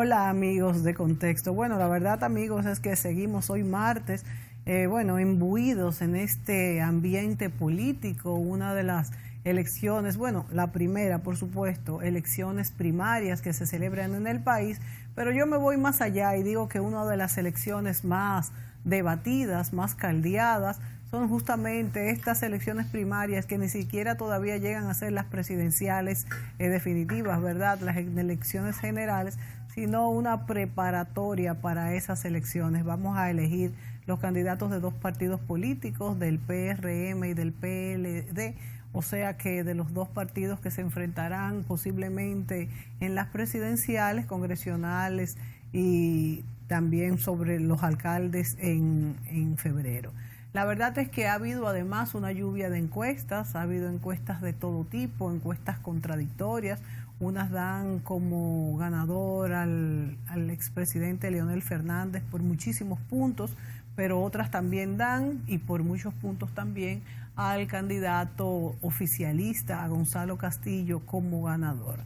Hola amigos de Contexto. Bueno, la verdad amigos es que seguimos hoy martes, imbuidos en este ambiente político, una de las elecciones, bueno, la primera por supuesto, elecciones primarias que se celebran en el país, pero yo me voy más allá y digo que una de las elecciones más debatidas, más caldeadas, son justamente estas elecciones primarias que ni siquiera todavía llegan a ser las presidenciales definitivas, ¿verdad? Las elecciones generales, sino una preparatoria para esas elecciones. Vamos a elegir los candidatos de dos partidos políticos, del PRM y del PLD, o sea que de los dos partidos que se enfrentarán posiblemente en las presidenciales, congresionales y también sobre los alcaldes en febrero. La verdad es que ha habido además una lluvia de encuestas, ha habido encuestas de todo tipo, encuestas contradictorias. Unas dan como ganador al expresidente Leonel Fernández por muchísimos puntos, pero otras también dan, y por muchos puntos también, al candidato oficialista, a Gonzalo Castillo, como ganador.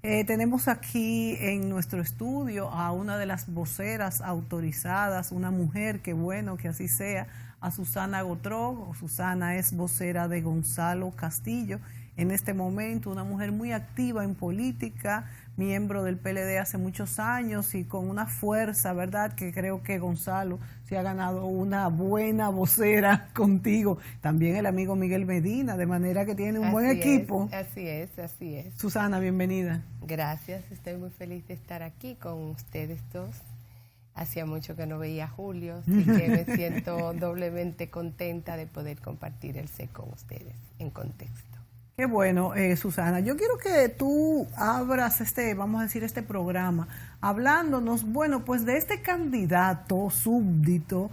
Tenemos aquí en nuestro estudio a una de las voceras autorizadas, una mujer, que bueno que así sea, a Susana Gotró. Susana es vocera de Gonzalo Castillo. En este momento, una mujer muy activa en política, miembro del PLD hace muchos años y con una fuerza, ¿verdad? Que creo que Gonzalo se ha ganado una buena vocera contigo. También el amigo Miguel Medina, de manera que tiene un buen equipo. Así es. Susana, bienvenida. Gracias, estoy muy feliz de estar aquí con ustedes dos. Hacía mucho que no veía a Julio, así que me siento doblemente contenta de poder compartir el set con ustedes en Contexto. Qué bueno, Susana. Yo quiero que tú abras vamos a decir, este programa, hablándonos, bueno, pues de este candidato súbito,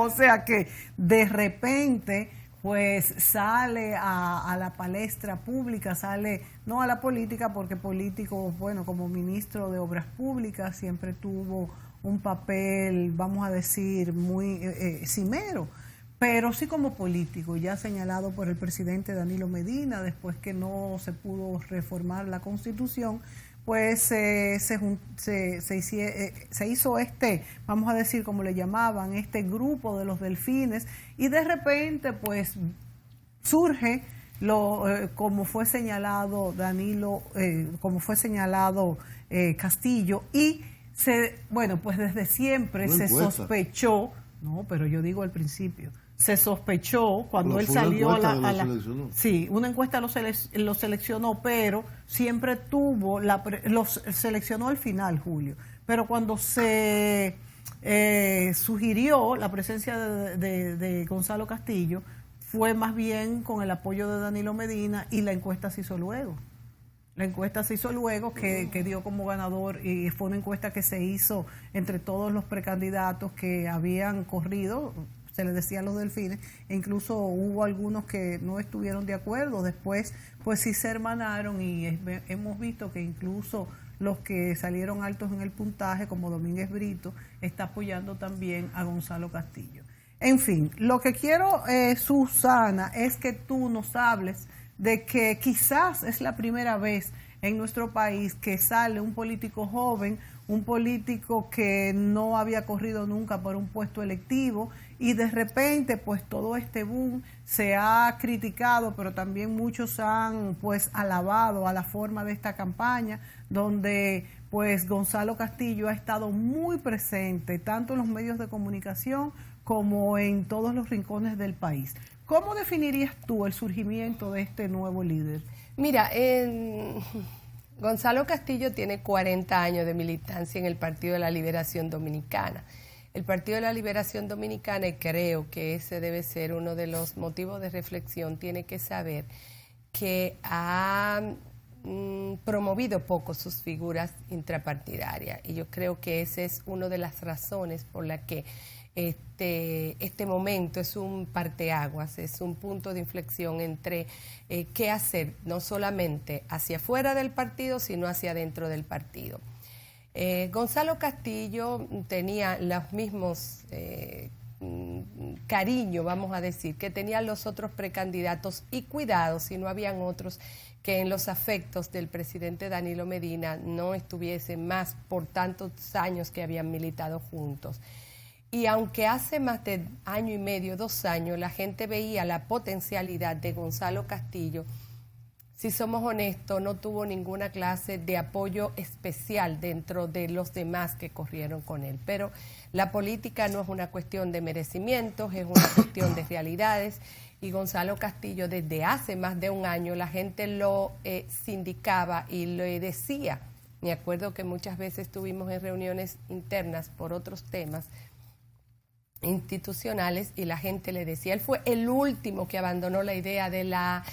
o sea que de repente pues sale a la palestra pública, sale no a la política, porque político, bueno, como ministro de Obras Públicas siempre tuvo un papel, vamos a decir, muy cimero, pero sí como político, ya señalado por el presidente Danilo Medina, después que no se pudo reformar la Constitución, pues se hizo vamos a decir, como le llamaban, este grupo de los delfines, y de repente pues surge como fue señalado Danilo, como fue señalado Castillo, y bueno, pues desde siempre se sospechó, no, pero yo digo al principio, se sospechó cuando él salió sí, una encuesta lo seleccionó, pero siempre tuvo los seleccionó al final, Julio, pero cuando se sugirió la presencia de Gonzalo Castillo, fue más bien con el apoyo de Danilo Medina, y la encuesta se hizo luego. Que dio como ganador, y fue una encuesta que se hizo entre todos los precandidatos que habían corrido, se les decía a los delfines, e incluso hubo algunos que no estuvieron de acuerdo. Después pues sí se hermanaron, y hemos visto que incluso los que salieron altos en el puntaje, como Domínguez Brito, está apoyando también a Gonzalo Castillo. En fin, lo que quiero, Susana, es que tú nos hables de que quizás es la primera vez en nuestro país que sale un político joven, un político que no había corrido nunca por un puesto electivo, y de repente pues todo este boom se ha criticado, pero también muchos han pues alabado a la forma de esta campaña, donde pues Gonzalo Castillo ha estado muy presente tanto en los medios de comunicación como en todos los rincones del país. ¿Cómo definirías tú el surgimiento de este nuevo líder? Mira, Gonzalo Castillo tiene 40 años de militancia en el Partido de la Liberación Dominicana. El Partido de la Liberación Dominicana, y creo que ese debe ser uno de los motivos de reflexión, tiene que saber que ha promovido poco sus figuras intrapartidarias, y yo creo que esa es una de las razones por la que este momento es un parteaguas, es un punto de inflexión entre qué hacer, no solamente hacia afuera del partido, sino hacia adentro del partido. Gonzalo Castillo tenía los mismos cariño, vamos a decir, que tenían los otros precandidatos, y cuidado si no habían otros que en los afectos del presidente Danilo Medina no estuviesen más por tantos años que habían militado juntos. Y aunque hace más de año y medio, 2 años, la gente veía la potencialidad de Gonzalo Castillo, si somos honestos, no tuvo ninguna clase de apoyo especial dentro de los demás que corrieron con él. Pero la política no es una cuestión de merecimientos, es una cuestión de realidades. Y Gonzalo Castillo, desde hace más de 1 año, la gente lo sindicaba y le decía. Me acuerdo que muchas veces estuvimos en reuniones internas por otros temas institucionales y la gente le decía, él fue el último que abandonó la idea de la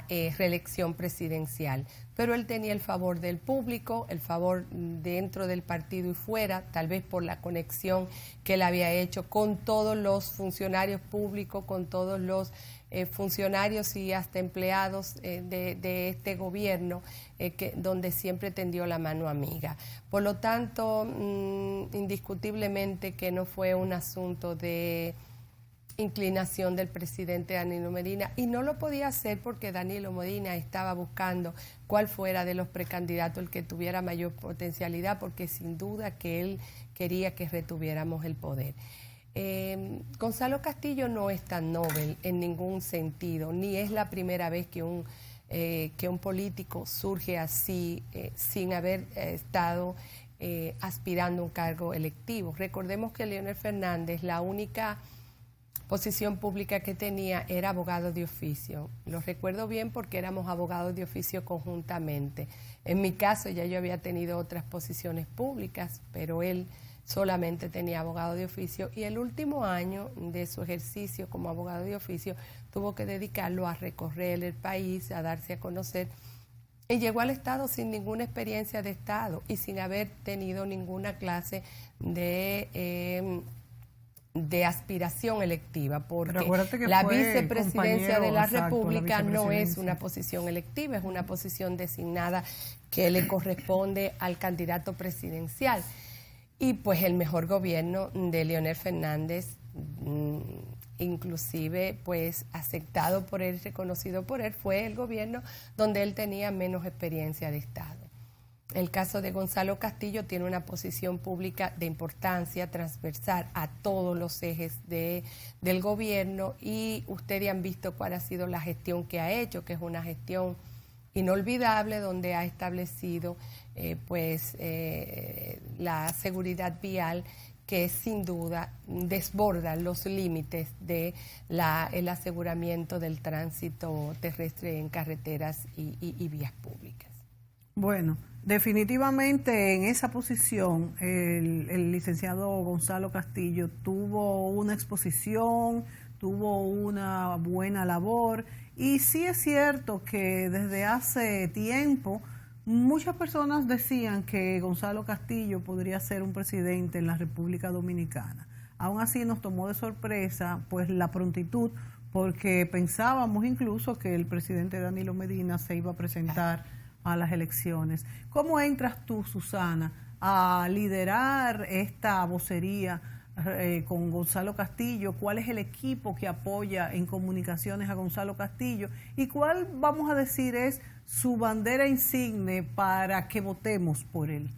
reelección presidencial, pero él tenía el favor del público, el favor dentro del partido y fuera, tal vez por la conexión que él había hecho con todos los funcionarios públicos, con todos los funcionarios y hasta empleados de este gobierno, donde siempre tendió la mano amiga. Por lo tanto, indiscutiblemente que no fue un asunto de inclinación del presidente Danilo Medina, y no lo podía hacer porque Danilo Medina estaba buscando cuál fuera de los precandidatos el que tuviera mayor potencialidad, porque sin duda que él quería que retuviéramos el poder. Gonzalo Castillo no es tan noble en ningún sentido, ni es la primera vez que un político surge así, sin haber estado aspirando a un cargo electivo. Recordemos que Leonel Fernández, la única posición pública que tenía era abogado de oficio. Lo recuerdo bien porque éramos abogados de oficio conjuntamente. En mi caso ya yo había tenido otras posiciones públicas, pero él solamente tenía abogado de oficio, y el último año de su ejercicio como abogado de oficio tuvo que dedicarlo a recorrer el país, a darse a conocer, y llegó al Estado sin ninguna experiencia de Estado y sin haber tenido ninguna clase de aspiración electiva, porque la vicepresidencia de la República no es una posición electiva, es una posición designada que le corresponde al candidato presidencial. Y pues el mejor gobierno de Leonel Fernández, inclusive pues aceptado por él, reconocido por él, fue el gobierno donde él tenía menos experiencia de Estado. El caso de Gonzalo Castillo tiene una posición pública de importancia transversal a todos los ejes del gobierno, y ustedes han visto cuál ha sido la gestión que ha hecho, que es una gestión inolvidable, donde ha establecido la seguridad vial, que sin duda desborda los límites de el aseguramiento del tránsito terrestre en carreteras y vías públicas. Bueno, definitivamente en esa posición el licenciado Gonzalo Castillo tuvo una exposición, tuvo una buena labor, y sí es cierto que desde hace tiempo muchas personas decían que Gonzalo Castillo podría ser un presidente en la República Dominicana. Aún así nos tomó de sorpresa pues la prontitud, porque pensábamos incluso que el presidente Danilo Medina se iba a presentar a las elecciones. ¿Cómo entras tú, Susana, a liderar esta vocería con Gonzalo Castillo? ¿Cuál es el equipo que apoya en comunicaciones a Gonzalo Castillo? ¿Y cuál, vamos a decir, es su bandera insigne para que votemos por él?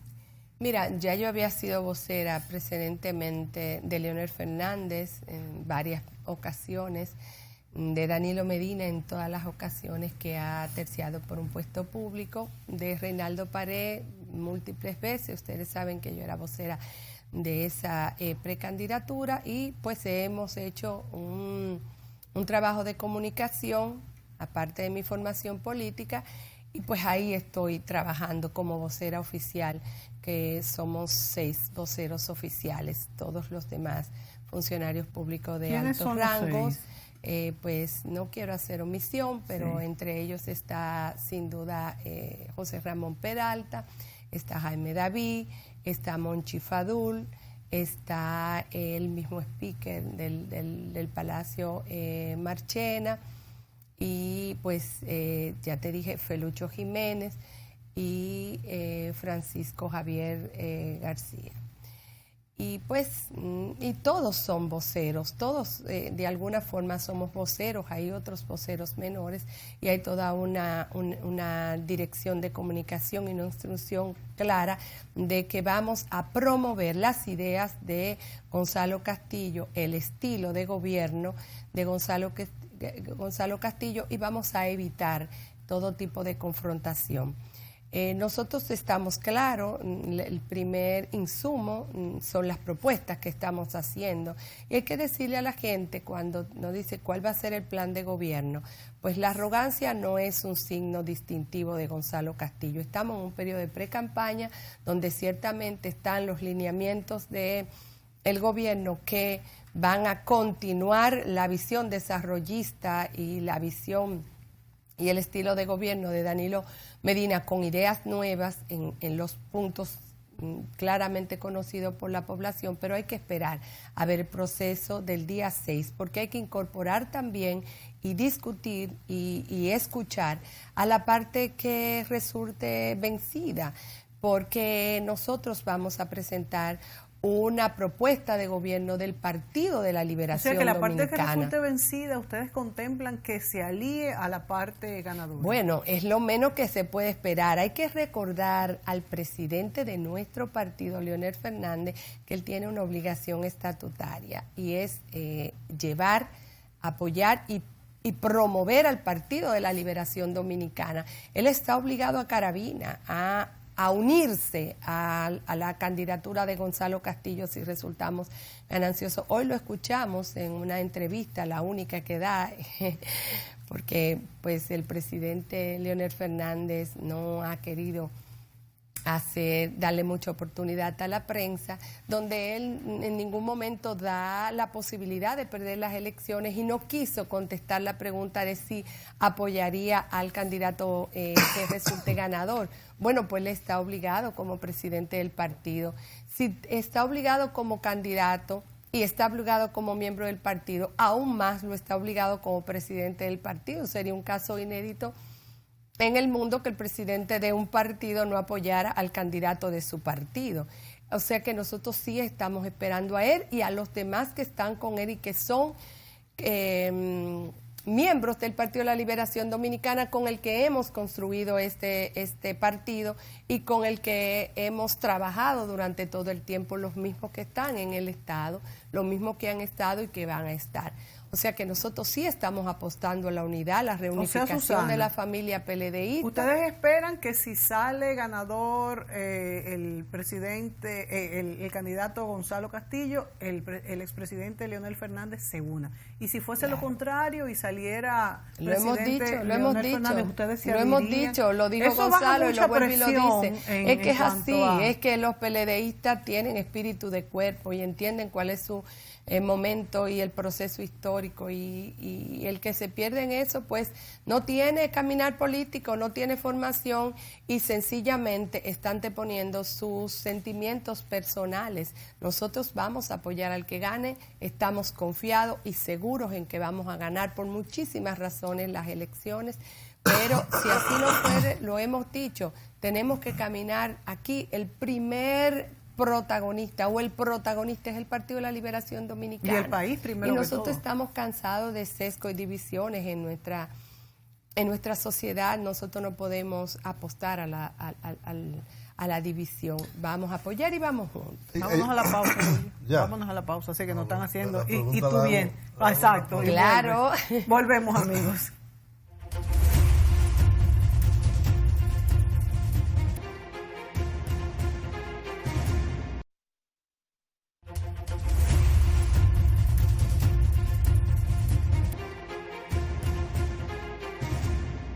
Mira, ya yo había sido vocera precedentemente de Leonel Fernández en varias ocasiones, de Danilo Medina en todas las ocasiones que ha terciado por un puesto público, de Reinaldo Pared múltiples veces. Ustedes saben que yo era vocera de esa precandidatura, y pues hemos hecho un trabajo de comunicación, aparte de mi formación política, y pues ahí estoy trabajando como vocera oficial, que somos 6 voceros oficiales, todos los demás funcionarios públicos de altos rangos. Pues no quiero hacer omisión, pero sí, entre ellos está sin duda José Ramón Peralta, está Jaime David, está Monchi Fadul, está el mismo speaker del Palacio Marchena, y pues ya te dije, Felucho Jiménez y Francisco Javier García. y pues y todos son voceros, todos de alguna forma somos voceros, hay otros voceros menores y hay toda una dirección de comunicación y una instrucción clara de que vamos a promover las ideas de Gonzalo Castillo, el estilo de gobierno de Gonzalo Castillo, y vamos a evitar todo tipo de confrontación. Nosotros estamos claros, el primer insumo son las propuestas que estamos haciendo y hay que decirle a la gente cuando nos dice cuál va a ser el plan de gobierno, pues la arrogancia no es un signo distintivo de Gonzalo Castillo. Estamos en un periodo de pre-campaña donde ciertamente están los lineamientos del gobierno que van a continuar la visión desarrollista y la visión y el estilo de gobierno de Danilo Medina con ideas nuevas en los puntos claramente conocidos por la población, pero hay que esperar a ver el proceso del día 6, porque hay que incorporar también y discutir y escuchar a la parte que resulte vencida, porque nosotros vamos a presentar una propuesta de gobierno del Partido de la Liberación Dominicana. O sea, que la parte que resulte vencida, ustedes contemplan que se alíe a la parte ganadora. Bueno, es lo menos que se puede esperar. Hay que recordar al presidente de nuestro partido, Leonel Fernández, que él tiene una obligación estatutaria y es llevar, apoyar y promover al Partido de la Liberación Dominicana. Él está obligado a carabina, a unirse a la candidatura de Gonzalo Castillo si resultamos gananciosos. Hoy lo escuchamos en una entrevista, la única que da, porque pues el presidente Leonel Fernández no ha querido darle mucha oportunidad a la prensa, donde él en ningún momento da la posibilidad de perder las elecciones y no quiso contestar la pregunta de si apoyaría al candidato que resulte ganador. Bueno, pues él está obligado como presidente del partido. Si está obligado como candidato y está obligado como miembro del partido, aún más lo está obligado como presidente del partido. Sería un caso inédito en el mundo que el presidente de un partido no apoyara al candidato de su partido. O sea que nosotros sí estamos esperando a él y a los demás que están con él y que son miembros del Partido de la Liberación Dominicana, con el que hemos construido este partido y con el que hemos trabajado durante todo el tiempo, los mismos que están en el Estado, los mismos que han estado y que van a estar. O sea que nosotros sí estamos apostando a la unidad, a la reunificación de la familia PLDista. ¿Ustedes esperan que si sale ganador el presidente, el candidato Gonzalo Castillo, el expresidente Leonel Fernández se una? Y si fuese lo contrario y saliera presidente Leonel Fernández, ¿ustedes se unirían? Lo hemos dicho, lo dijo Gonzalo y lo vuelve y lo dice. Es que es así, es que los PLDistas tienen espíritu de cuerpo y entienden cuál es su momento y el proceso histórico y el que se pierde en eso pues no tiene caminar político, no tiene formación y sencillamente está anteponiendo sus sentimientos personales. Nosotros vamos a apoyar al que gane, estamos confiados y seguros en que vamos a ganar por muchísimas razones las elecciones, pero si así no puede, lo hemos dicho, tenemos que caminar aquí el primer protagonista o el protagonista es el Partido de la Liberación Dominicana. Y el país primero. Y nosotros estamos cansados de sesgos y divisiones en nuestra sociedad. Nosotros no podemos apostar a la división. Vamos a apoyar y vamos juntos. Vámonos a la pausa. Vámonos a la pausa, así que nos están haciendo. Y tú bien. Exacto. Claro. Volvemos, amigos.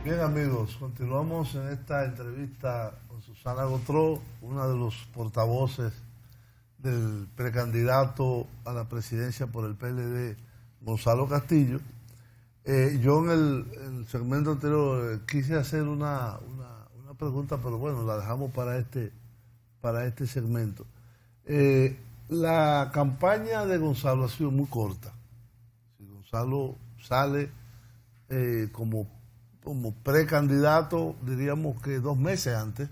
Bien, amigos, continuamos en esta entrevista con Susana Gotró, una de los portavoces del precandidato a la presidencia por el PLD, Gonzalo Castillo. Yo en el segmento anterior quise hacer una pregunta, pero bueno, la dejamos para este segmento. La campaña de Gonzalo ha sido muy corta. Si Gonzalo sale como precandidato, diríamos que 2 meses antes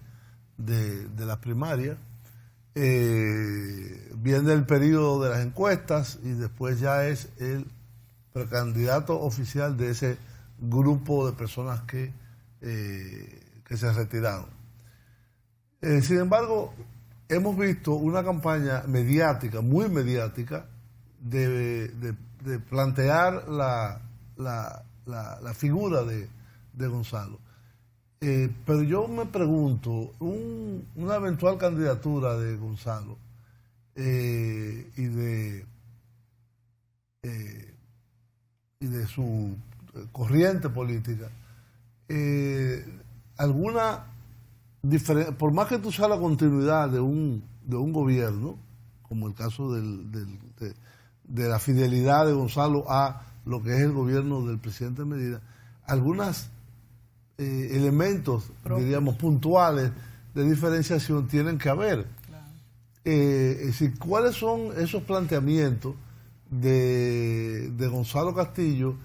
de las primarias, viene el periodo de las encuestas y después ya es el precandidato oficial de ese grupo de personas que se retiraron. Sin embargo, hemos visto una campaña mediática, muy mediática, de plantear la figura de Gonzalo. Pero yo me pregunto, una eventual candidatura de Gonzalo y de su corriente política, alguna diferencia, por más que tú seas la continuidad de un gobierno, como el caso de la fidelidad de Gonzalo a lo que es el gobierno del presidente Medina, algunas elementos, diríamos, puntuales de diferenciación tienen que haber. Claro. ¿Cuáles son esos planteamientos de Gonzalo Castillo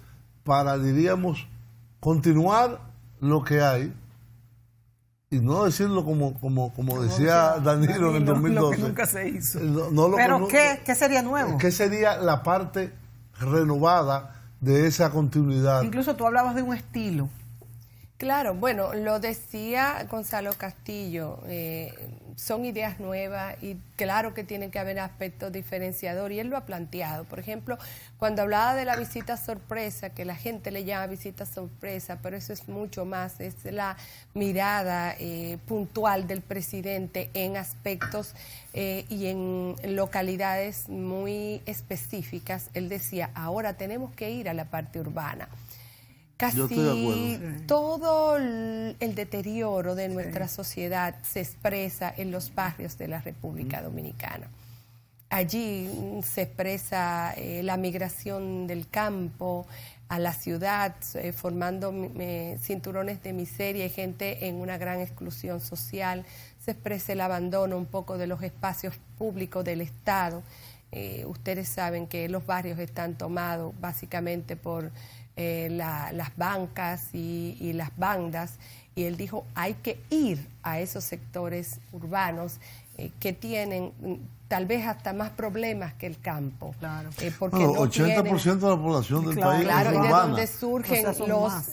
para, diríamos, continuar lo que hay y no decirlo como decía Danilo en el 2012? Lo que nunca se hizo. Pero ¿qué sería nuevo? ¿Qué sería la parte renovada de esa continuidad? Incluso tú hablabas de un estilo. Claro, bueno, lo decía Gonzalo Castillo, son ideas nuevas y claro que tienen que haber aspectos diferenciadores y él lo ha planteado. Por ejemplo, cuando hablaba de la visita sorpresa, que la gente le llama visita sorpresa, pero eso es mucho más, es la mirada puntual del presidente en aspectos y en localidades muy específicas. Él decía, ahora tenemos que ir a la parte urbana. Casi todo el deterioro de nuestra sociedad se expresa en los barrios de la República Dominicana. Allí se expresa la migración del campo a la ciudad, formando cinturones de miseria y gente en una gran exclusión social. Se expresa el abandono un poco de los espacios públicos del Estado. Ustedes saben que los barrios están tomados básicamente por las bancas y las bandas, y él dijo hay que ir a esos sectores urbanos que tienen tal vez hasta más problemas que el campo. Claro. Porque bueno, 80% de la población del país claro, es y de urbana. donde surgen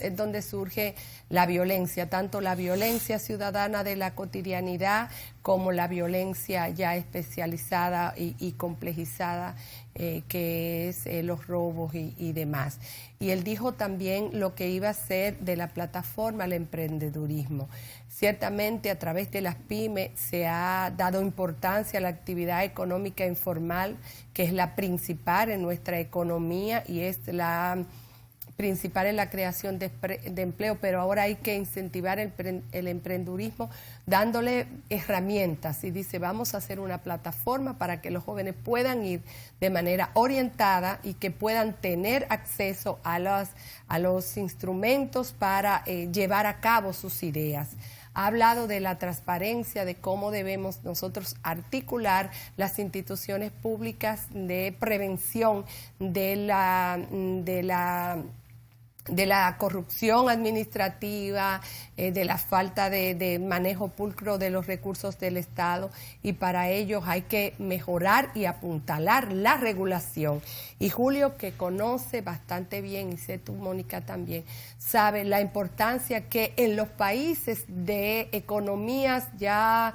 es donde surge la violencia, tanto la violencia ciudadana de la cotidianidad como la violencia ya especializada y complejizada, que es los robos y demás. Y él dijo también lo que iba a ser de la plataforma al emprendedurismo. Ciertamente a través de las pymes se ha dado importancia a la actividad económica informal, que es la principal en nuestra economía y es la principal en la creación de empleo, pero ahora hay que incentivar el emprendedurismo dándole herramientas, y dice vamos a hacer una plataforma para que los jóvenes puedan ir de manera orientada y que puedan tener acceso a los instrumentos para llevar a cabo sus ideas. Ha hablado de la transparencia, de cómo debemos nosotros articular las instituciones públicas de prevención de la corrupción administrativa, de la falta de manejo pulcro de los recursos del Estado, y para ello hay que mejorar y apuntalar la regulación. Y Julio, que conoce bastante bien, y sé tú, Mónica, también, sabe la importancia que en los países de economías ya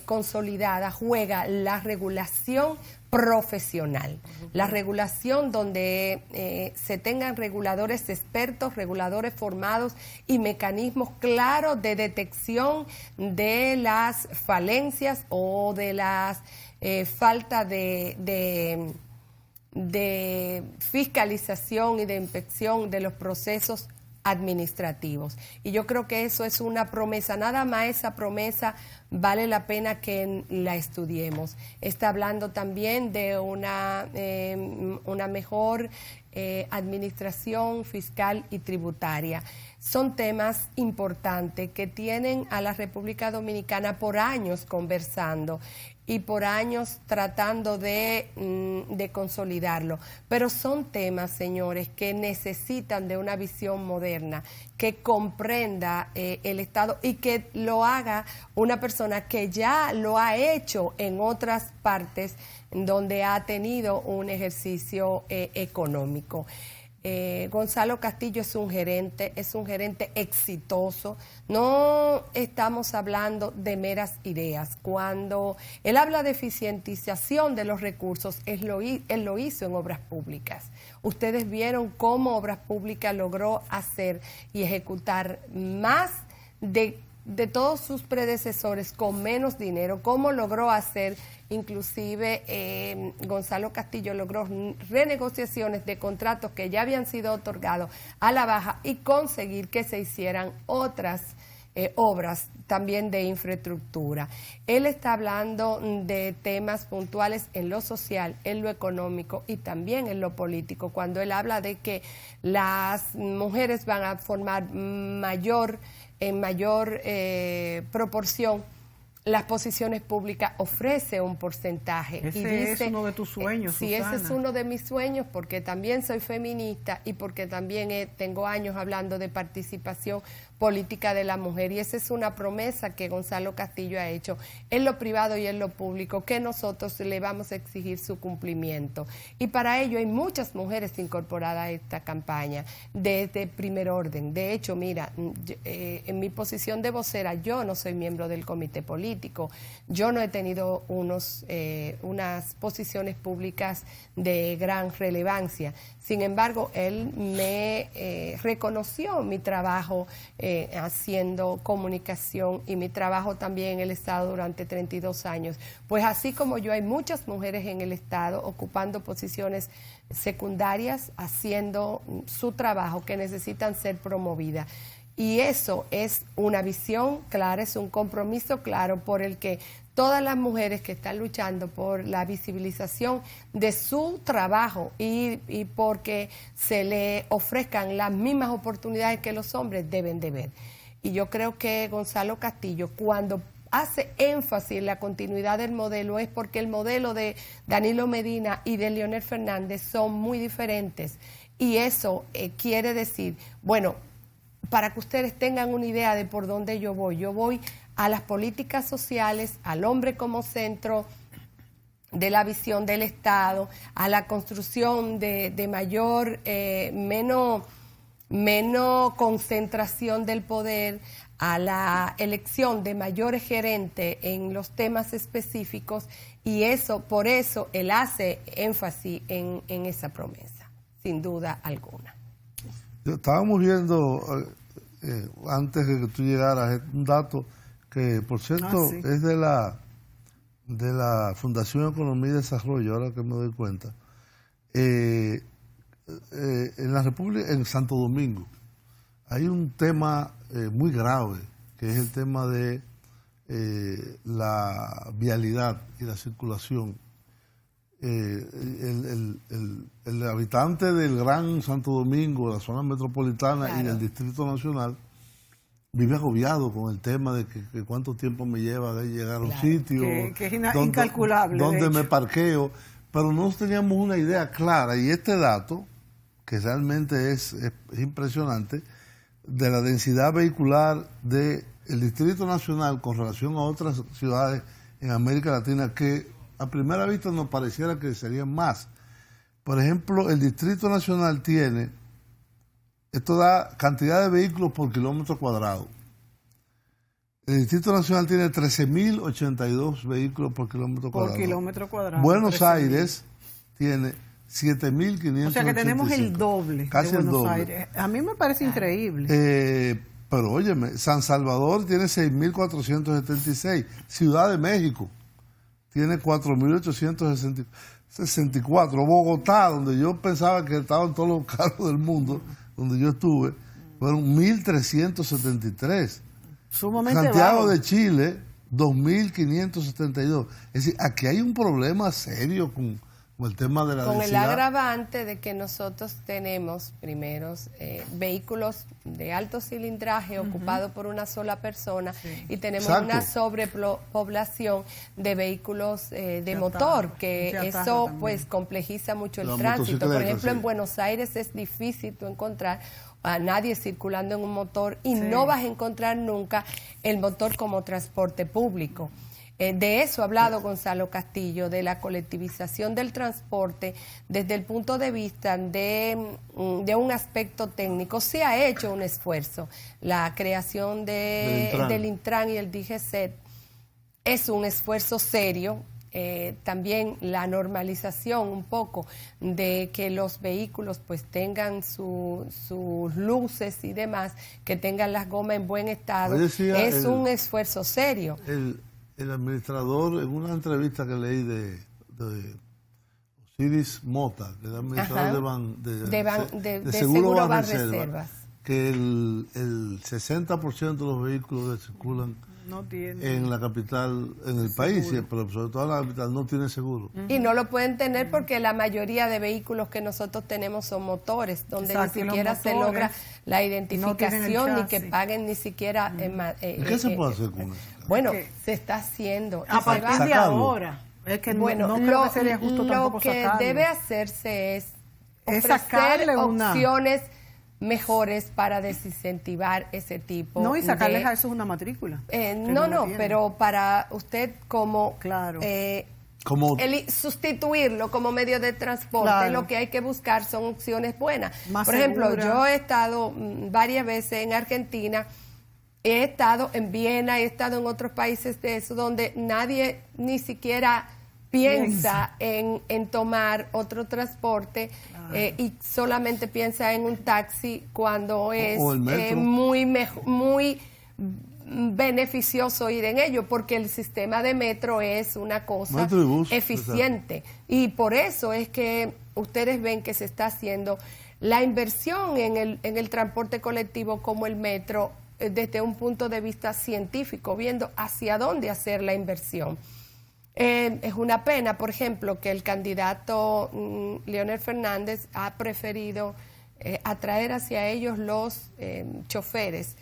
consolidadas juega la regulación profesional, la regulación donde se tengan reguladores expertos, reguladores formados y mecanismos claros de detección de las falencias o de las falta de fiscalización y de inspección de los procesos administrativos. Y yo creo que eso es una promesa, nada más esa promesa vale la pena que la estudiemos. Está hablando también de una mejor administración fiscal y tributaria. son temas importantes que tienen a la República Dominicana por años conversando y por años tratando de consolidarlo. Pero son temas, señores, que necesitan de una visión moderna, que comprenda el Estado y que lo haga una persona que ya lo ha hecho en otras partes donde ha tenido un ejercicio económico. Gonzalo Castillo es un gerente exitoso. No estamos hablando de meras ideas. Cuando él habla de eficientización de los recursos, él lo hizo en obras públicas. Ustedes vieron cómo Obras Públicas logró hacer y ejecutar más de todos sus predecesores con menos dinero, cómo logró hacer, inclusive Gonzalo Castillo logró renegociaciones de contratos que ya habían sido otorgados a la baja y conseguir que se hicieran otras obras también de infraestructura. Él está hablando de temas puntuales en lo social, en lo económico y también en lo político, cuando él habla de que las mujeres van a formar en mayor proporción las posiciones públicas, ofrece un porcentaje. Ese y dice, es uno de tus sueños, sí, Susana. ese es uno de mis sueños, porque también soy feminista y porque también tengo años hablando de participación política de la mujer, y esa es una promesa que Gonzalo Castillo ha hecho en lo privado y en lo público, que nosotros le vamos a exigir su cumplimiento. Y para ello hay muchas mujeres incorporadas a esta campaña desde primer orden. De hecho, mira, en mi posición de vocera, yo no soy miembro del comité político, yo no he tenido unas posiciones públicas de gran relevancia. Sin embargo, él me reconoció mi trabajo haciendo comunicación y mi trabajo también en el Estado durante 32 años. Pues así como yo, hay muchas mujeres en el Estado ocupando posiciones secundarias, haciendo su trabajo, que necesitan ser promovidas. Y eso es una visión clara, es un compromiso claro por el que todas las mujeres que están luchando por la visibilización de su trabajo y porque se le ofrezcan las mismas oportunidades que los hombres deben de ver. Y yo creo que Gonzalo Castillo, cuando hace énfasis en la continuidad del modelo, es porque el modelo de Danilo Medina y de Leonel Fernández son muy diferentes. Y eso quiere decir, bueno, para que ustedes tengan una idea de por dónde yo voy a las políticas sociales, al hombre como centro de la visión del Estado, a la construcción de menos concentración del poder, a la elección de mayores gerentes en los temas específicos, y por eso él hace énfasis en esa promesa, sin duda alguna. Estábamos viendo, antes de que tú llegaras, un dato que, por cierto, sí, es de la Fundación Economía y Desarrollo, ahora que me doy cuenta. En la República, en Santo Domingo, hay un tema muy grave, que es el tema de la vialidad y la circulación. El habitante del Gran Santo Domingo, la zona metropolitana, claro, y del Distrito Nacional, vive agobiado con el tema de que cuánto tiempo me lleva de llegar a un sitio, que es incalculable, dónde me parqueo, pero no teníamos una idea clara, y este dato, que realmente es impresionante, de la densidad vehicular del Distrito Nacional con relación a otras ciudades en América Latina, que a primera vista nos pareciera que serían más. Por ejemplo, el Distrito Nacional tiene, esto da cantidad de vehículos por kilómetro cuadrado. El Distrito Nacional tiene 13.082 vehículos por kilómetro cuadrado. Buenos Aires tiene 7.586. O sea que tenemos el doble casi de Buenos el doble. Aires. A mí me parece increíble. Pero óyeme, San Salvador tiene 6.476. Ciudad de México tiene 4.864. Bogotá, donde yo pensaba que estaban todos los carros del mundo, donde yo estuve, fueron 1.373. Sumamente Santiago bajo. de Chile, 2.572. Es decir, aquí hay un problema serio con Con el tema de la con densidad. el agravante de que nosotros tenemos primeros vehículos de alto cilindraje ocupados por una sola persona y tenemos una sobrepoblación de vehículos de motor, que eso pues complejiza mucho el tránsito. Por ejemplo, en Buenos Aires es difícil tú encontrar a nadie circulando en un motor y no vas a encontrar nunca el motor como transporte público. De eso ha hablado Gonzalo Castillo, de la colectivización del transporte desde el punto de vista de un aspecto técnico. Se ha hecho un esfuerzo. La creación del Intran y el DGCET es un esfuerzo serio. También la normalización un poco de que los vehículos pues tengan sus luces y demás, que tengan las gomas en buen estado, es un esfuerzo serio. El administrador, en una entrevista que leí de Osiris Mota, que es el administrador de Seguro Banreservas, que el 60% de los vehículos que circulan en la capital, en el país, pero sobre todo en la capital, no tienen seguro. Y no lo pueden tener porque la mayoría de vehículos que nosotros tenemos son motores, donde ni siquiera se logra la identificación, ni que paguen ni siquiera... ¿Qué se puede hacer con eso? Bueno, se está haciendo. A partir de ahora. Es que bueno, no creo que sería justo lo que sacarlo. debe hacerse es ofrecer opciones mejores para desincentivar ese tipo. No, y sacarles a eso una matrícula. Pero para usted como sustituirlo como medio de transporte, lo que hay que buscar son opciones buenas. Por ejemplo, yo he estado varias veces en Argentina. He estado en Viena, he estado en otros países de eso, donde nadie ni siquiera piensa en tomar otro transporte y solamente piensa en un taxi cuando es muy beneficioso ir en ello, porque el sistema de metro es una cosa eficiente. Y por eso es que ustedes ven que se está haciendo la inversión en el transporte colectivo como el metro, desde un punto de vista científico, viendo hacia dónde hacer la inversión. Es una pena, por ejemplo, que el candidato Leonel Fernández ha preferido atraer hacia ellos los choferes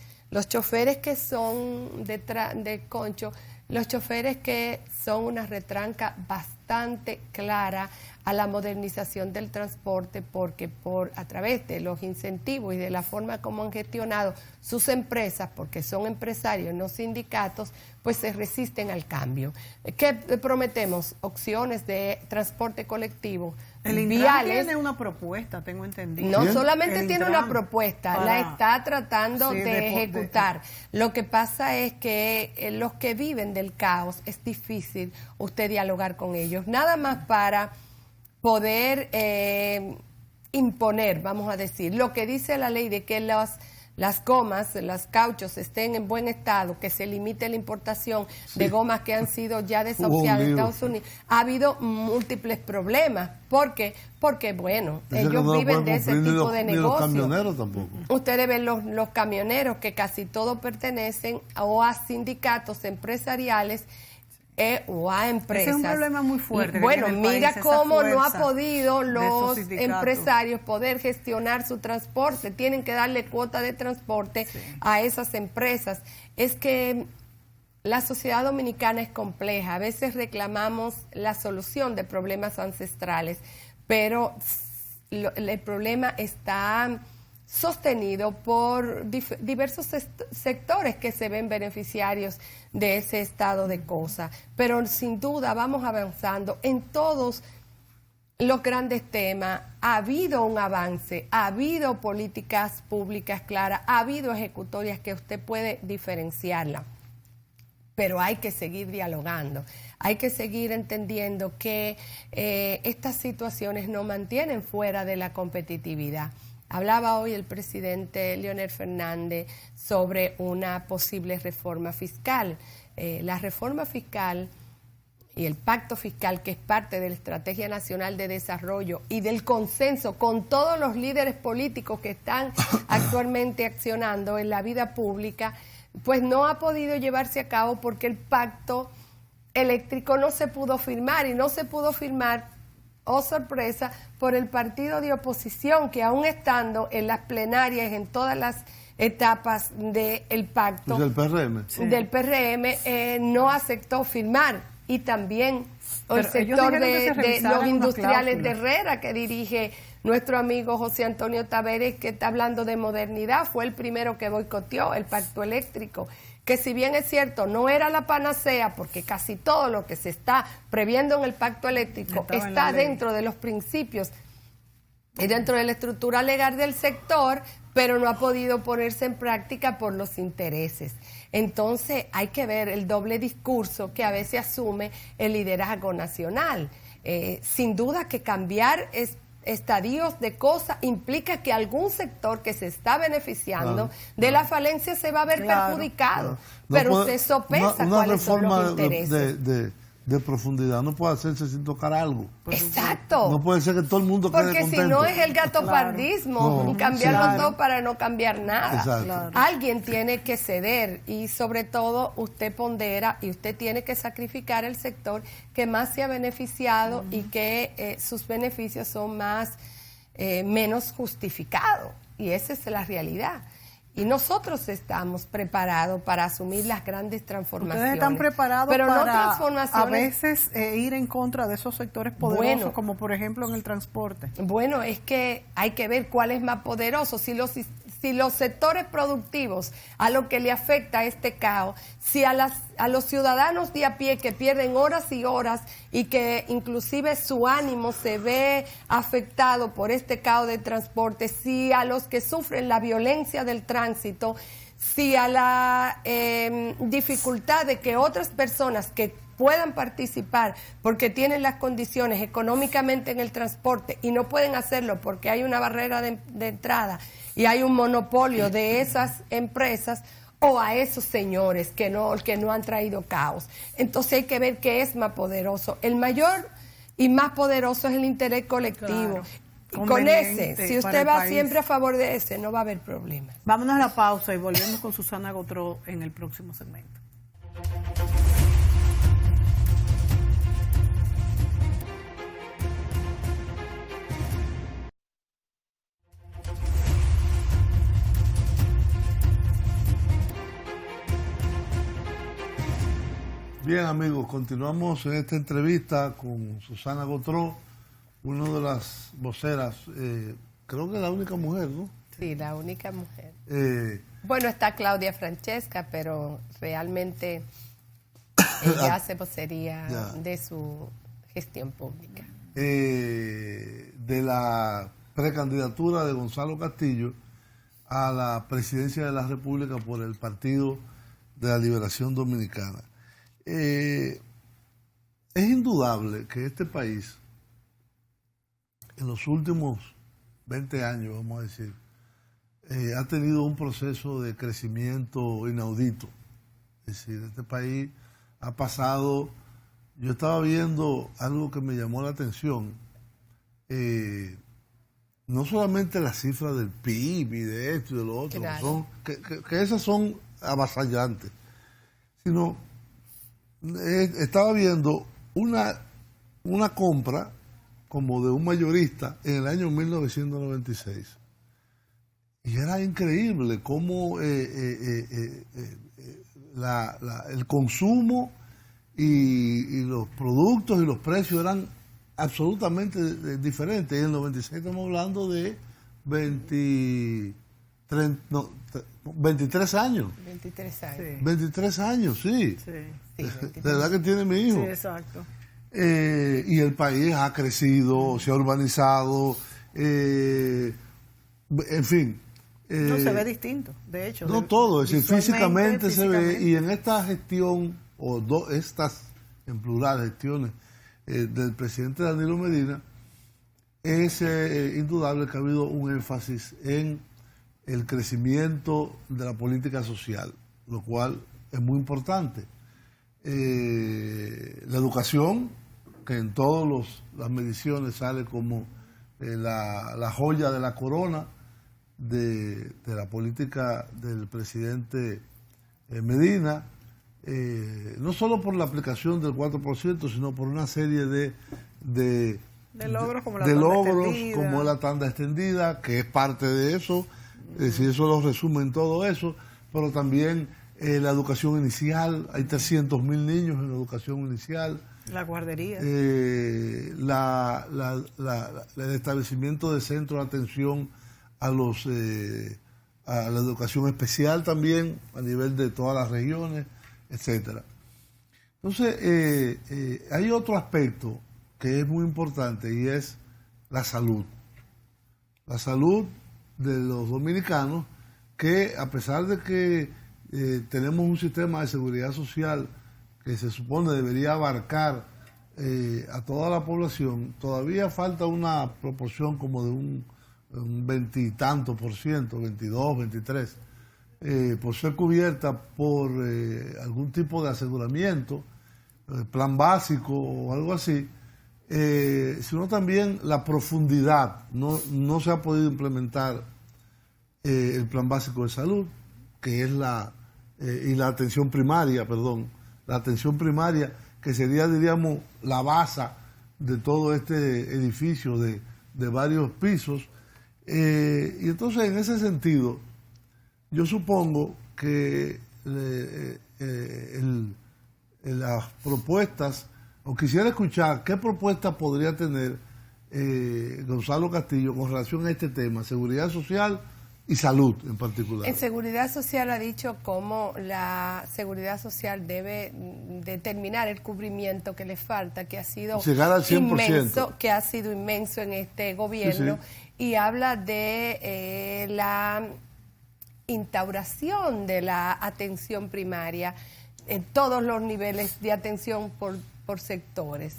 que son de concho, los choferes que son una retranca bastante clara a la modernización del transporte, porque a través de los incentivos y de la forma como han gestionado sus empresas, porque son empresarios, no sindicatos, pues se resisten al cambio. ¿Qué prometemos? Opciones de transporte colectivo. El Intran tiene una propuesta, tengo entendido. No solamente tiene una propuesta, la está tratando de ejecutar. Lo que pasa es que los que viven del caos es difícil usted dialogar con ellos. Nada más para poder imponer, vamos a decir, lo que dice la ley de que las gomas, los cauchos estén en buen estado, que se limite la importación de gomas que han sido ya desahuciadas en Estados Unidos. Ha habido múltiples problemas. ¿Por qué? Porque, bueno, ellos viven de ese tipo de negocio. Los camioneros tampoco. Ustedes ven los camioneros, que casi todos pertenecen o a sindicatos empresariales o a empresas. Ese es un problema muy fuerte. Bueno, mira cómo no ha podido los empresarios poder gestionar su transporte. Tienen que darle cuota de transporte a esas empresas. Es que la sociedad dominicana es compleja. A veces reclamamos la solución de problemas ancestrales, pero el problema está sostenido por diversos sectores que se ven beneficiarios de ese estado de cosas. Pero sin duda vamos avanzando en todos los grandes temas. Ha habido un avance, ha habido políticas públicas claras, ha habido ejecutorias que usted puede diferenciarla. Pero hay que seguir dialogando, hay que seguir entendiendo que estas situaciones nos mantienen fuera de la competitividad. Hablaba hoy el presidente Leonel Fernández sobre una posible reforma fiscal. La reforma fiscal y el pacto fiscal, que es parte de la Estrategia Nacional de Desarrollo y del consenso con todos los líderes políticos que están actualmente accionando en la vida pública, pues no ha podido llevarse a cabo porque el pacto eléctrico no se pudo firmar, y no se pudo firmar oh sorpresa, por el partido de oposición, que aún estando en las plenarias, en todas las etapas del pacto del PRM, no aceptó firmar. Y también el sector de los industriales de Herrera, que dirige nuestro amigo José Antonio Taveres, que está hablando de modernidad, fue el primero que boicoteó el pacto eléctrico, que si bien es cierto, no era la panacea, porque casi todo lo que se está previendo en el pacto eléctrico está dentro de los principios y dentro de la estructura legal del sector, pero no ha podido ponerse en práctica por los intereses. Entonces hay que ver el doble discurso que a veces asume el liderazgo nacional. Sin duda que cambiar estadios de cosas implica que algún sector que se está beneficiando de la falencia se va a ver perjudicado, pero usted sopesa cuáles son los intereses. De profundidad no puede hacerse sin tocar algo. Exacto. No puede ser que todo el mundo quede contento. Porque si no es el gatopardismo, y cambiarlo todo para no cambiar nada. Alguien tiene que ceder y sobre todo usted pondera y usted tiene que sacrificar el sector que más se ha beneficiado y que sus beneficios son menos justificados. Y esa es la realidad. Y nosotros estamos preparados para asumir las grandes transformaciones. Ustedes están preparados pero para no transformaciones. A veces ir en contra de esos sectores poderosos, como por ejemplo en el transporte. Bueno, es que hay que ver cuál es más poderoso. Si los sectores productivos a lo que le afecta este caos, si a los ciudadanos de a pie que pierden horas y horas y que inclusive su ánimo se ve afectado por este caos de transporte, si a los que sufren la violencia del tránsito, si a la dificultad de que otras personas que puedan participar porque tienen las condiciones económicamente en el transporte y no pueden hacerlo porque hay una barrera de entrada y hay un monopolio de esas empresas, o a esos señores que no han traído caos. Entonces hay que ver qué es más poderoso. El mayor y más poderoso es el interés colectivo. Claro. Con ese, si usted va siempre a favor de ese, no va a haber problemas. Vámonos a la pausa y volvemos con Susana Gotró en el próximo segmento. Bien, amigos, continuamos en esta entrevista con Susana Gotró, una de las voceras, creo que la única mujer, ¿no? Sí, la única mujer. Bueno, está Claudia Francesca, pero realmente ella hace vocería de su gestión pública. De la precandidatura de Gonzalo Castillo a la presidencia de la República por el Partido de la Liberación Dominicana. Es indudable que este país, en los últimos 20 años, vamos a decir, ha tenido un proceso de crecimiento inaudito. Es decir, este país ha pasado, yo estaba viendo algo que me llamó la atención, no solamente las cifras del PIB y de esto y de lo otro, claro, que esas son avasallantes, sino estaba viendo una compra como de un mayorista en el año 1996 y era increíble cómo el consumo y los productos y los precios eran absolutamente diferentes. En el 96 estamos hablando de 23 años. 23 años. Sí. 23 años, sí. Sí, De verdad que tiene mi hijo. Sí, exacto. Y el país ha crecido, se ha urbanizado, en fin. No se ve distinto, de hecho. No todo, es decir, físicamente se ve, y en esta gestión, estas en plural gestiones del presidente Danilo Medina, es indudable que ha habido un énfasis en el crecimiento de la política social, lo cual es muy importante. La educación, que en todas las mediciones sale como la joya de la corona de la política del presidente Medina, no solo por la aplicación del 4%, sino por una serie de de logros como la de tanda logros extendida. como la tanda extendida, que es parte de eso, si eso lo resumen todo eso, pero también la educación inicial, hay 300.000 niños en educación inicial. La guardería. El establecimiento de centros de atención a la educación especial también, a nivel de todas las regiones, etcétera. Entonces, hay otro aspecto que es muy importante y es la salud. La salud de los dominicanos, que a pesar de que tenemos un sistema de seguridad social que se supone debería abarcar a toda la población, todavía falta una proporción como de un 20 y tanto por ciento, 22, 23, por ser cubierta por algún tipo de aseguramiento, plan básico o algo así, sino también la profundidad. No se ha podido implementar el plan básico de salud, que es y la atención primaria, la atención primaria, que sería, diríamos, la base de todo este edificio de varios pisos. Y entonces, en ese sentido, yo supongo que las propuestas, o quisiera escuchar qué propuestas podría tener Gonzalo Castillo con relación a este tema, seguridad social y salud en particular. En seguridad social ha dicho cómo la seguridad social debe determinar el cubrimiento que le falta, que ha sido llegar al 100%. inmenso en este gobierno, sí. Y habla de la instauración de la atención primaria en todos los niveles de atención por sectores.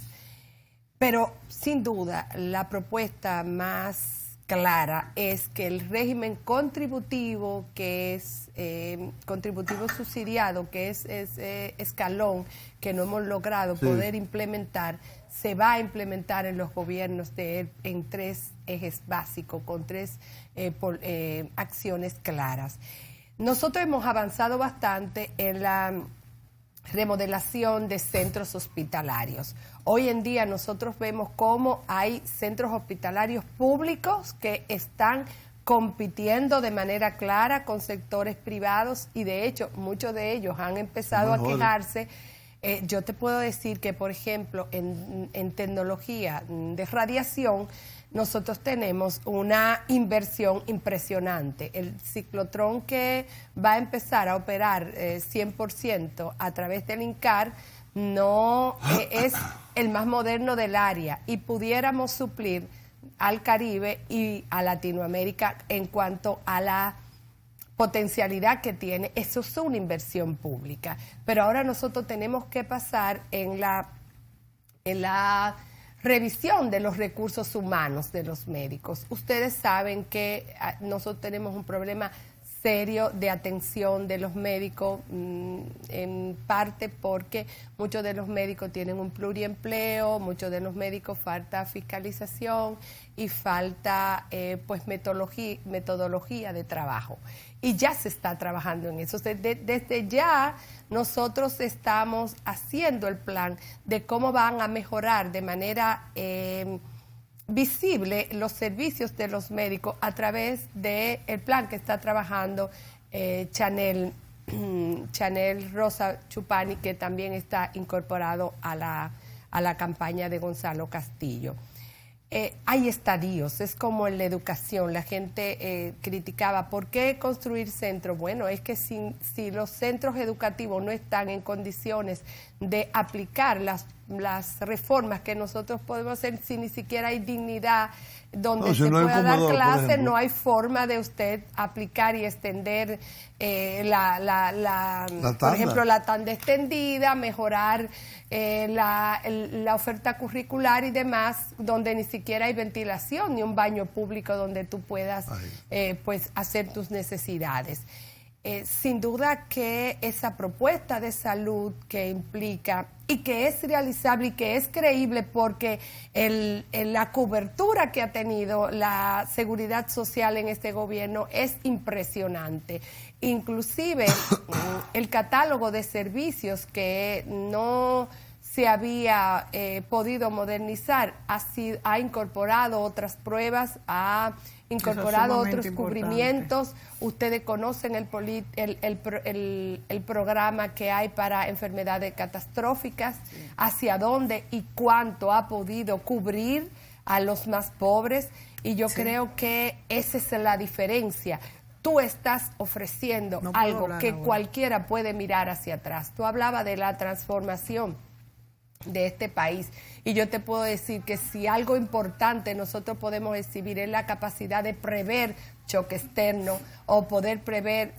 Pero sin duda la propuesta más clara es que el régimen contributivo, que es contributivo subsidiado, que es escalón que no hemos logrado poder implementar, se va a implementar en los gobiernos en 3 ejes básicos, con 3 acciones claras. Nosotros hemos avanzado bastante en la remodelación de centros hospitalarios. Hoy en día nosotros vemos cómo hay centros hospitalarios públicos que están compitiendo de manera clara con sectores privados y de hecho muchos de ellos han empezado a quejarse. Yo te puedo decir que, por ejemplo, en tecnología de radiación, nosotros tenemos una inversión impresionante. El ciclotrón que va a empezar a operar 100% a través del INCAR no es el más moderno del área y pudiéramos suplir al Caribe y a Latinoamérica en cuanto a la potencialidad que tiene. Eso es una inversión pública. Pero ahora nosotros tenemos que pasar en la revisión de los recursos humanos de los médicos. Ustedes saben que nosotros tenemos un problema serio de atención de los médicos, en parte porque muchos de los médicos tienen un pluriempleo, muchos de los médicos falta fiscalización y falta metodología de trabajo. Y ya se está trabajando en eso. Desde ya nosotros estamos haciendo el plan de cómo van a mejorar de manera visible los servicios de los médicos a través del plan que está trabajando Chanel Rosa Chupani, que también está incorporado a la campaña de Gonzalo Castillo. Hay estadios, es como en la educación. La gente criticaba, ¿por qué construir centros? Bueno, es que si los centros educativos no están en condiciones de aplicar las reformas que nosotros podemos hacer, si ni siquiera hay dignidad donde se pueda dar clase, no hay forma de usted aplicar y extender por ejemplo, la tanda extendida, mejorar la oferta curricular y demás, donde ni siquiera hay ventilación ni un baño público donde tú puedas hacer tus necesidades. Sin duda que esa propuesta de salud que implica y que es realizable y que es creíble, porque la cobertura que ha tenido la seguridad social en este gobierno es impresionante. Inclusive el catálogo de servicios que no se había podido modernizar, ha incorporado otras pruebas, ha incorporado otros cubrimientos. Ustedes conocen el programa que hay para enfermedades catastróficas, sí, hacia dónde y cuánto ha podido cubrir a los más pobres, y yo creo que esa es la diferencia. Tú estás ofreciendo algo que cualquiera puede mirar hacia atrás. Tú hablabas de la transformación de este país, y yo te puedo decir que si algo importante nosotros podemos exhibir es la capacidad de prever choque externo o poder prever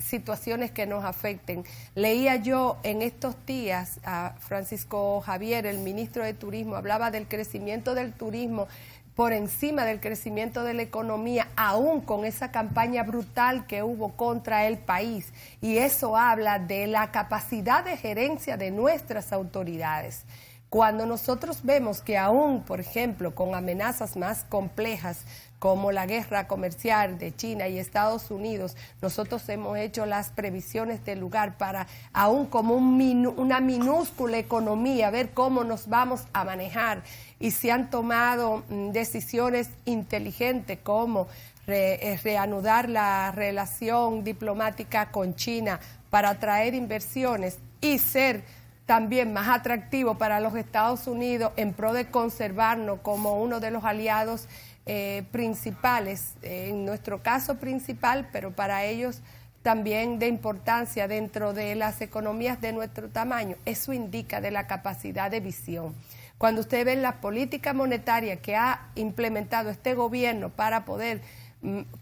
situaciones que nos afecten. Leía yo en estos días a Francisco Javier, el ministro de Turismo, hablaba del crecimiento del turismo por encima del crecimiento de la economía, aún con esa campaña brutal que hubo contra el país. Y eso habla de la capacidad de gerencia de nuestras autoridades. Cuando nosotros vemos que aún, por ejemplo, con amenazas más complejas, como la guerra comercial de China y Estados Unidos, nosotros hemos hecho las previsiones del lugar para, aún como una minúscula economía, ver cómo nos vamos a manejar. Y se han tomado decisiones inteligentes como reanudar la relación diplomática con China para atraer inversiones y ser también más atractivo para los Estados Unidos en pro de conservarnos como uno de los aliados principales, en nuestro caso principal, pero para ellos también de importancia dentro de las economías de nuestro tamaño. Eso indica de la capacidad de visión. Cuando usted ve la política monetaria que ha implementado este gobierno para poder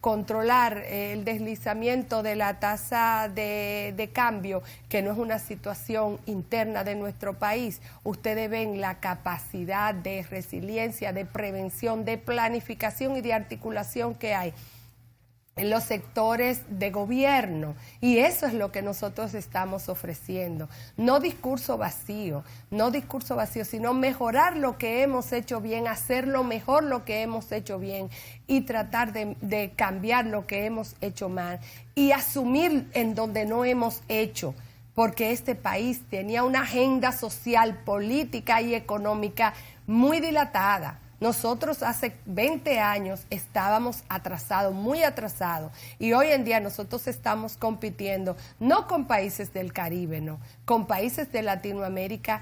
controlar el deslizamiento de la tasa de cambio, que no es una situación interna de nuestro país, ustedes ven la capacidad de resiliencia, de prevención, de planificación y de articulación que hay en los sectores de gobierno, y eso es lo que nosotros estamos ofreciendo. No discurso vacío, sino mejorar lo que hemos hecho bien, hacerlo mejor lo que hemos hecho bien y tratar de cambiar lo que hemos hecho mal y asumir en donde no hemos hecho, porque este país tenía una agenda social, política y económica muy dilatada. Nosotros hace 20 años estábamos atrasados, muy atrasados, y hoy en día nosotros estamos compitiendo no con países del Caribe, no, con países de Latinoamérica,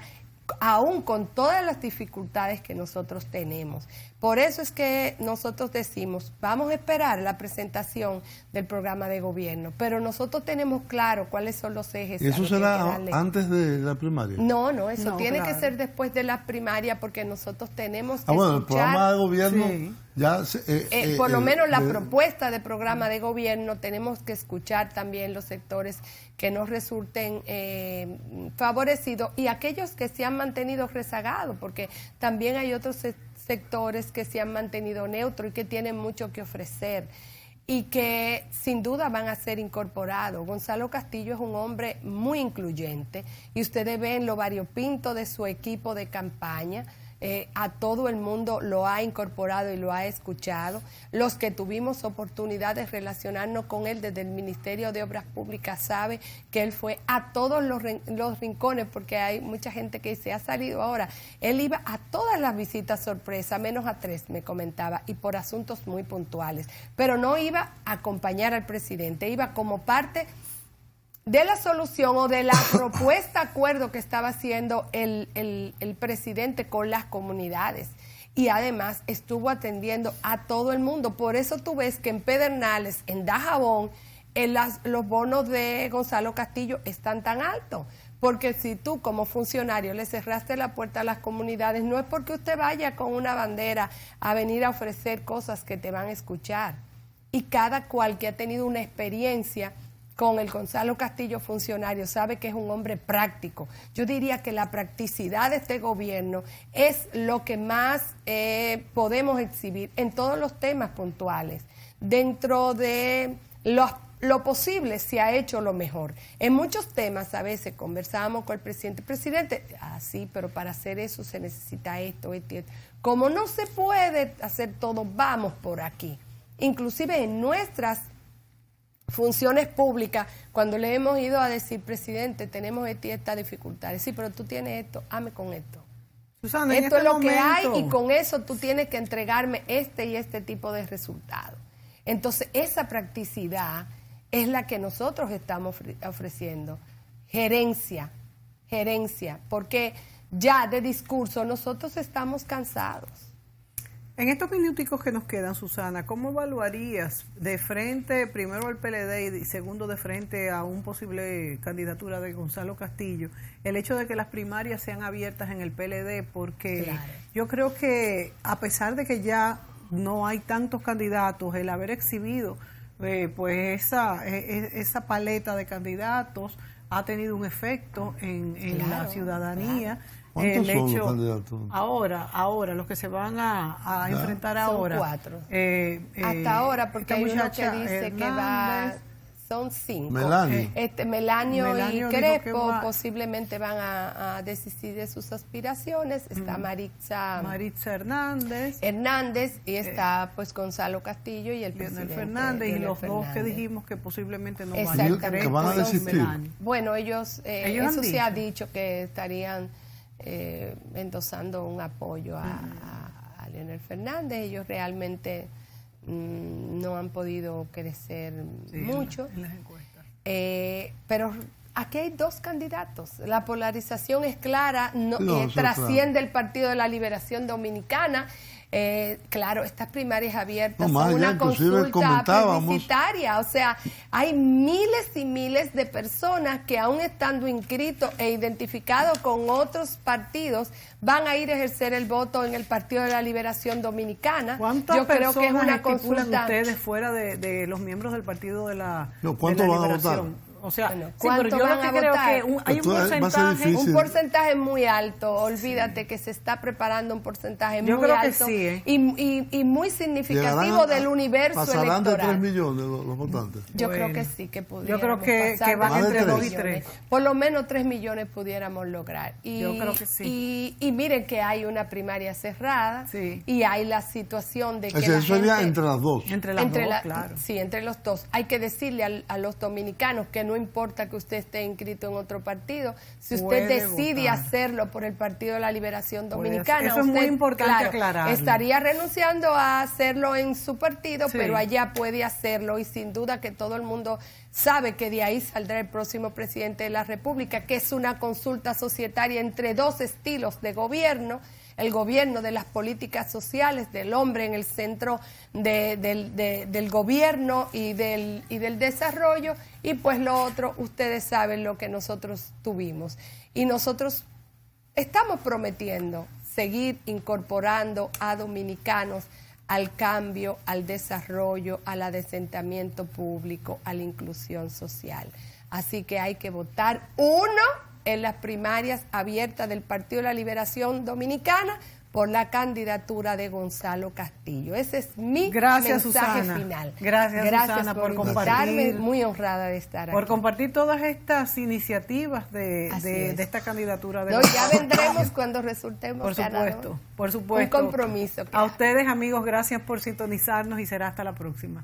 aún con todas las dificultades que nosotros tenemos. Por eso es que nosotros decimos, vamos a esperar la presentación del programa de gobierno, pero nosotros tenemos claro cuáles son los ejes. ¿Y eso será antes de la primaria? No, eso tiene que ser después de la primaria, porque nosotros tenemos que bueno, el programa de gobierno ya... por lo menos la propuesta de programa de gobierno, tenemos que escuchar también los sectores que nos resulten favorecidos y aquellos que se han mantenido rezagados, porque también hay otros sectores que se han mantenido neutros y que tienen mucho que ofrecer y que sin duda van a ser incorporados. Gonzalo Castillo es un hombre muy incluyente y ustedes ven lo variopinto de su equipo de campaña. A todo el mundo lo ha incorporado y lo ha escuchado. Los que tuvimos oportunidad de relacionarnos con él desde el Ministerio de Obras Públicas sabe que él fue a todos los rincones, porque hay mucha gente que dice, ha salido ahora. Él iba a todas las visitas sorpresa, menos a 3, me comentaba, y por asuntos muy puntuales. Pero no iba a acompañar al presidente, iba como parte de la solución o de la propuesta acuerdo que estaba haciendo el presidente con las comunidades. Y además estuvo atendiendo a todo el mundo. Por eso tú ves que en Pedernales, en Dajabón, los bonos de Gonzalo Castillo están tan altos. Porque si tú como funcionario le cerraste la puerta a las comunidades, no es porque usted vaya con una bandera a venir a ofrecer cosas que te van a escuchar. Y cada cual que ha tenido una experiencia con el Gonzalo Castillo funcionario sabe que es un hombre práctico. Yo diría que la practicidad de este gobierno es lo que más podemos exhibir en todos los temas puntuales. Dentro de lo posible se ha hecho lo mejor. En muchos temas a veces conversábamos con el presidente. Presidente, sí, pero para hacer eso se necesita esto. Como no se puede hacer todo, vamos por aquí. Inclusive en nuestras funciones públicas, cuando le hemos ido a decir, presidente, tenemos esta dificultades, sí, pero tú tienes esto, hazme con esto. Susana, Esto es lo que hay y con eso tú tienes que entregarme este y este tipo de resultados. Entonces, esa practicidad es la que nosotros estamos ofreciendo. Gerencia, porque ya de discurso nosotros estamos cansados. En estos minuticos que nos quedan, Susana, ¿cómo evaluarías de frente, primero al PLD y segundo de frente a una posible candidatura de Gonzalo Castillo, el hecho de que las primarias sean abiertas en el PLD? Porque claro, yo creo que a pesar de que ya no hay tantos candidatos, el haber exhibido pues esa paleta de candidatos ha tenido un efecto en claro, la ciudadanía. Claro. ¿Cuántos son los candidatos? Ahora, los que se van a enfrentar ahora. Son 4. Hasta ahora, porque hay uno que dice Hernández, que va... Son 5. Melanio y Crespo posiblemente van a desistir de sus aspiraciones. Está Maritza Hernández y está pues Gonzalo Castillo y el presidente Fernández y los dos que dijimos que posiblemente no que van a desistir. Bueno, ellos eso se ha dicho que estarían endosando un apoyo a Leonel Fernández. Ellos realmente no han podido crecer mucho, en las encuestas. Pero aquí hay 2 candidatos. La polarización es clara, trasciende el Partido de la Liberación Dominicana. Claro, estas primarias abiertas son una consulta plebiscitaria, o sea, hay miles y miles de personas que aún estando inscritos e identificados con otros partidos van a ir a ejercer el voto en el Partido de la Liberación Dominicana. ¿Cuántas personas creo que es una consulta ustedes fuera de los miembros del Partido de la ¿Cuántos van a votar? O sea, bueno, sí, pero yo lo que creo que hay un porcentaje muy alto. Olvídate que se está preparando un porcentaje muy alto y muy significativo del universo electoral. ¿Pasarán de 3 millones los votantes? Yo creo que sí, que pudiéramos. Yo creo que van entre 2 y 3. Por lo menos 3 millones pudiéramos lograr. Yo creo que sí. Y miren que hay una primaria cerrada y hay la situación de que eso sería entre las dos. Entre las dos, claro. Sí, entre los dos. Hay que decirle a los dominicanos que no importa que usted esté inscrito en otro partido, si usted decide hacerlo por el Partido de la Liberación Dominicana, eso es muy importante aclararlo. Estaría renunciando a hacerlo en su partido, pero allá puede hacerlo y sin duda que todo el mundo sabe que de ahí saldrá el próximo presidente de la República, que es una consulta societaria entre 2 estilos de gobierno. El gobierno de las políticas sociales, del hombre en el centro del gobierno y del desarrollo, y pues lo otro, ustedes saben lo que nosotros tuvimos. Y nosotros estamos prometiendo seguir incorporando a dominicanos al cambio, al desarrollo, al asentamiento público, a la inclusión social. Así que hay que votar en las primarias abiertas del Partido de la Liberación Dominicana por la candidatura de Gonzalo Castillo. Ese es mi mensaje final. Gracias Susana, por compartir. Muy honrada de estar aquí. Por compartir todas estas iniciativas de esta candidatura. Ya vendremos cuando resultemos ganadores. Por supuesto. Un compromiso. A ustedes, amigos, gracias por sintonizarnos y será hasta la próxima.